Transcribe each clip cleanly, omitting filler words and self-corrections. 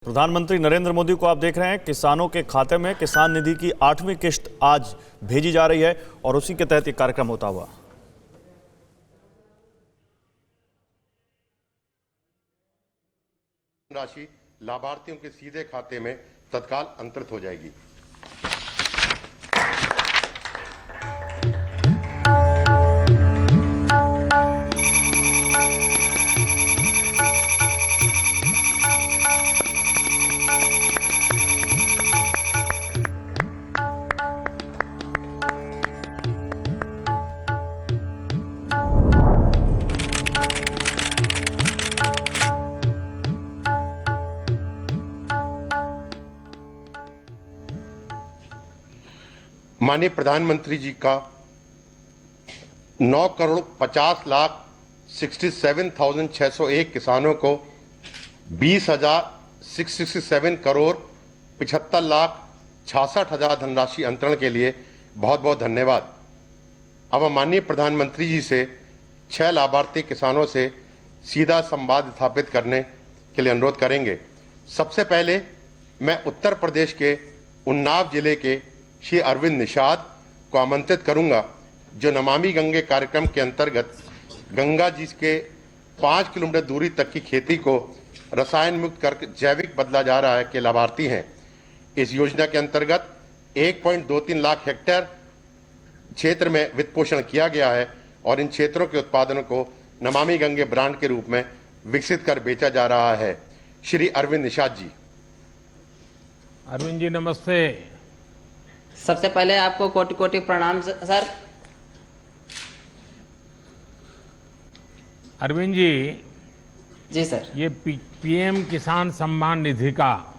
प्रधानमंत्री नरेंद्र मोदी को आप देख रहे हैं, किसानों के खाते में किसान निधि की 8वीं किश्त आज भेजी जा रही है और उसी के तहत ये कार्यक्रम होता हुआ। राशि लाभार्थियों के सीधे खाते में तत्काल अंतरित हो जाएगी। माननीय प्रधानमंत्री जी का 9,50,67,601 किसानों को 20,667 करोड़ 75,66,000 धनराशि अंतरण के लिए बहुत बहुत धन्यवाद। अब हम माननीय प्रधानमंत्री जी से 6 लाभार्थी किसानों से सीधा संवाद स्थापित करने के लिए अनुरोध करेंगे। सबसे पहले मैं उत्तर प्रदेश के उन्नाव जिले के श्री अरविंद निषाद को आमंत्रित करूंगा, जो नमामि गंगे कार्यक्रम के अंतर्गत गंगा जी के 5 किलोमीटर दूरी तक की खेती को रसायन मुक्त कर जैविक बदला जा रहा है के लाभार्थी हैं। इस योजना के अंतर्गत 1.23 लाख हेक्टेयर क्षेत्र में वित्त पोषण किया गया है और इन क्षेत्रों के उत्पादनों को नमामि गंगे ब्रांड के रूप में विकसित कर बेचा जा रहा है। श्री अरविंद निषाद जी। अरविंद जी नमस्ते। सबसे पहले आपको कोटि कोटि प्रणाम सर। अरविंद जी सर। ये पीएम किसान सम्मान निधि का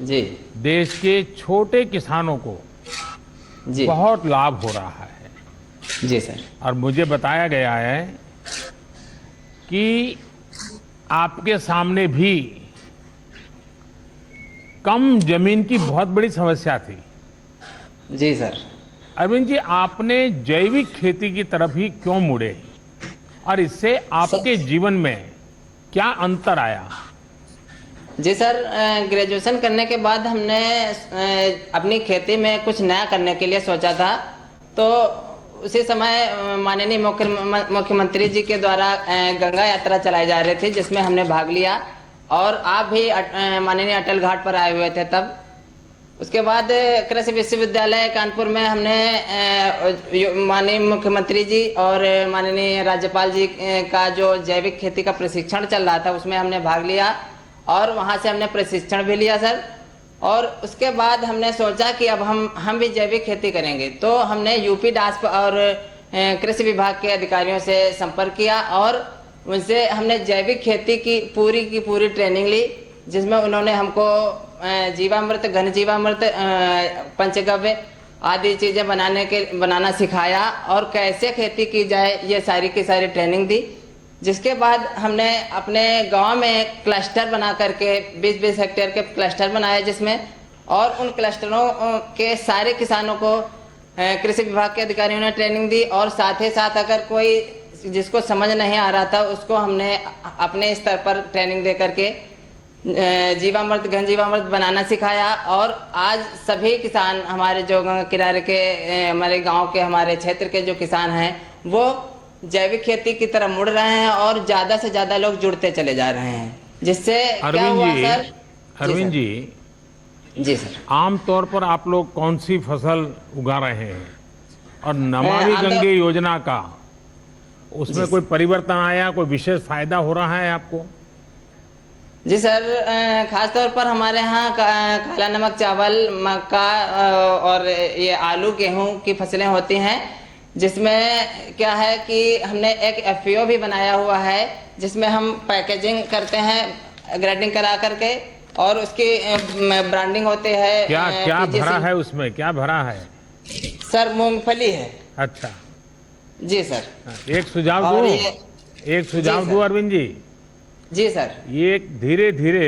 जी देश के छोटे किसानों को जी बहुत लाभ हो रहा है। जी सर। और मुझे बताया गया है कि आपके सामने भी कम जमीन की बहुत बड़ी समस्या थी। जी सर। अरविंद जी, आपने जैविक खेती की तरफ ही क्यों मुड़े और इससे आपके जीवन में क्या अंतर आया? जी सर, ग्रेजुएशन करने के बाद हमने अपनी खेती में कुछ नया करने के लिए सोचा था। तो उसी समय माननीय मुख्यमंत्री जी के द्वारा गंगा यात्रा चलाई जा रही थी, जिसमें हमने भाग लिया और आप भी माननीय अटल घाट पर आए हुए थे तब। उसके बाद कृषि विश्वविद्यालय कानपुर में हमने माननीय मुख्यमंत्री जी और माननीय राज्यपाल जी का जो जैविक खेती का प्रशिक्षण चल रहा था उसमें हमने भाग लिया और वहां से हमने प्रशिक्षण भी लिया सर। और उसके बाद हमने सोचा कि अब हम भी जैविक खेती करेंगे। तो हमने यूपी डास्प और कृषि विभाग के अधिकारियों से संपर्क किया और उनसे हमने जैविक खेती की पूरी ट्रेनिंग ली, जिसमें उन्होंने हमको जीवामृत, घन जीवामृत, पंचगव्य आदि चीजें बनाना सिखाया और कैसे खेती की जाए ये सारी की सारी ट्रेनिंग दी। जिसके बाद हमने अपने गांव में क्लस्टर बना करके 20-20 हेक्टेयर के क्लस्टर बनाए, जिसमें और उन क्लस्टरों के सारे किसानों को कृषि विभाग के अधिकारियों ने ट्रेनिंग दी और साथ ही साथ अगर कोई जिसको समझ नहीं आ रहा था उसको हमने अपने स्तर पर ट्रेनिंग दे करके जीवामृत, घन जीवामृत बनाना सिखाया। और आज सभी किसान हमारे जो गंगा किनारे के हमारे गांव के हमारे क्षेत्र के जो किसान हैं वो जैविक खेती की तरफ मुड़ रहे हैं और ज्यादा से ज्यादा लोग जुड़ते चले जा रहे हैं। जिससे क्या हुआ सर? अरविंद जी सर, आमतौर पर आप लोग कौन सी फसल उगा रहे हैं और नमामि गंगे योजना का उसमें कोई परिवर्तन आया, कोई विशेष फायदा हो रहा है आपको? जी सर, खासतौर पर हमारे यहाँ काला नमक चावल, मक्का और ये आलू गेहूं की फसलें होती हैं, जिसमें क्या है कि हमने एक एफपीओ भी बनाया हुआ है, जिसमें हम पैकेजिंग करते हैं ग्रेडिंग करा करके और उसकी ब्रांडिंग होते हैं। क्या भरा है उसमें, क्या भरा है? सर मूंगफली है। अच्छा जी सर। एक सुझाव दूं अरविंद जी सर। ये धीरे धीरे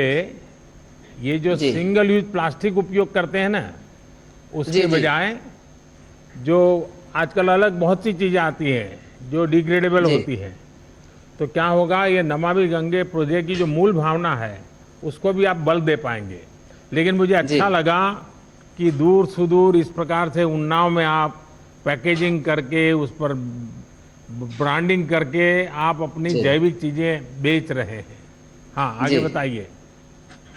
ये जो सिंगल यूज प्लास्टिक उपयोग करते हैं ना, उसके बजाय जो आजकल अलग बहुत सी चीजें आती हैं जो डिग्रेडेबल होती हैं, तो क्या होगा, ये नमामि गंगे प्रोजेक्ट की जो मूल भावना है उसको भी आप बल दे पाएंगे। लेकिन मुझे जी। अच्छा लगा कि दूर सुदूर इस प्रकार से उन्नाव में आप पैकेजिंग करके उस पर ब्रांडिंग करके आप अपनी जी। जैविक चीजें बेच रहे हैं। हाँ, आगे जी। बताइए।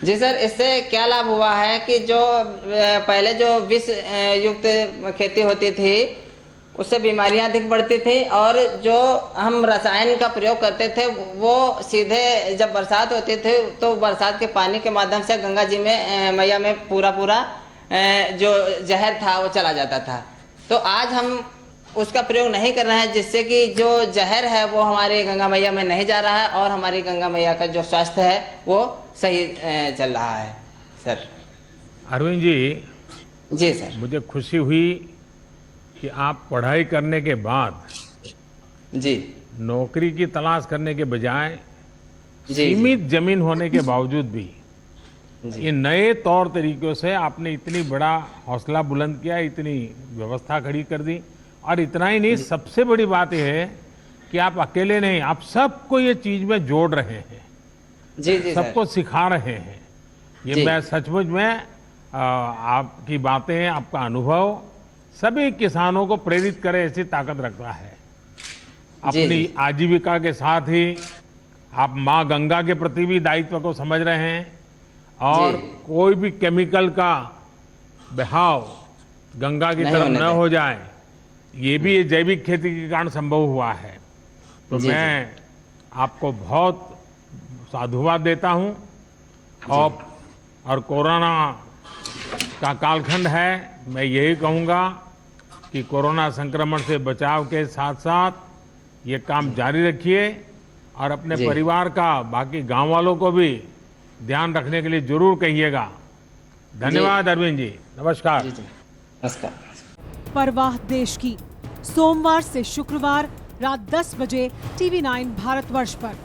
जी सर, इससे क्या लाभ हुआ है कि जो पहले जो विष युक्त खेती होती थी उससे बीमारियां अधिक बढ़ती थी, और जो हम रसायन का प्रयोग करते थे वो सीधे जब बरसात होती थी तो बरसात के पानी के माध्यम से गंगा जी में मैया में पूरा जो जहर था वो चला जाता था। तो आज हम उसका प्रयोग नहीं कर रहे हैं, जिससे कि जो जहर है वो हमारी गंगा मैया में नहीं जा रहा है और हमारी गंगा मैया का जो स्वास्थ्य है वो सही चल रहा है सर। अरविंद जी सर। मुझे खुशी हुई कि आप पढ़ाई करने के बाद जी नौकरी की तलाश करने के बजाय जी। सीमित जमीन होने के बावजूद भी जी ये नए तौर तरीकों से आपने इतनी बड़ा हौसला बुलंद किया, इतनी व्यवस्था खड़ी कर दी। और इतना ही नहीं, सबसे बड़ी बात यह है कि आप अकेले नहीं, आप सबको ये चीज में जोड़ रहे हैं, जी जी सबको सिखा रहे हैं। ये जी। मैं सचमुच में आपकी बातें, आपका अनुभव सभी किसानों को प्रेरित करे ऐसी ताकत रखता है। जी, अपनी जी। आजीविका के साथ ही आप माँ गंगा के प्रति भी दायित्व को समझ रहे हैं, और जी। कोई भी केमिकल का बहाव गंगा की नहीं तरफ होने न दें। हो जाए, ये भी ये जैविक खेती के कारण संभव हुआ है। तो जी, मैं आपको बहुत साधुवाद देता हूं। और कोरोना का कालखंड है, मैं यही कहूंगा कि कोरोना संक्रमण से बचाव के साथ साथ ये काम जारी रखिए, और अपने जी। परिवार का, बाकी गांव वालों को भी ध्यान रखने के लिए जरूर कहिएगा। धन्यवाद अरविंद जी, नमस्कार। जी जी नमस्कार। परवाह देश की, सोमवार से शुक्रवार रात 10 बजे TV9 भारतवर्ष पर।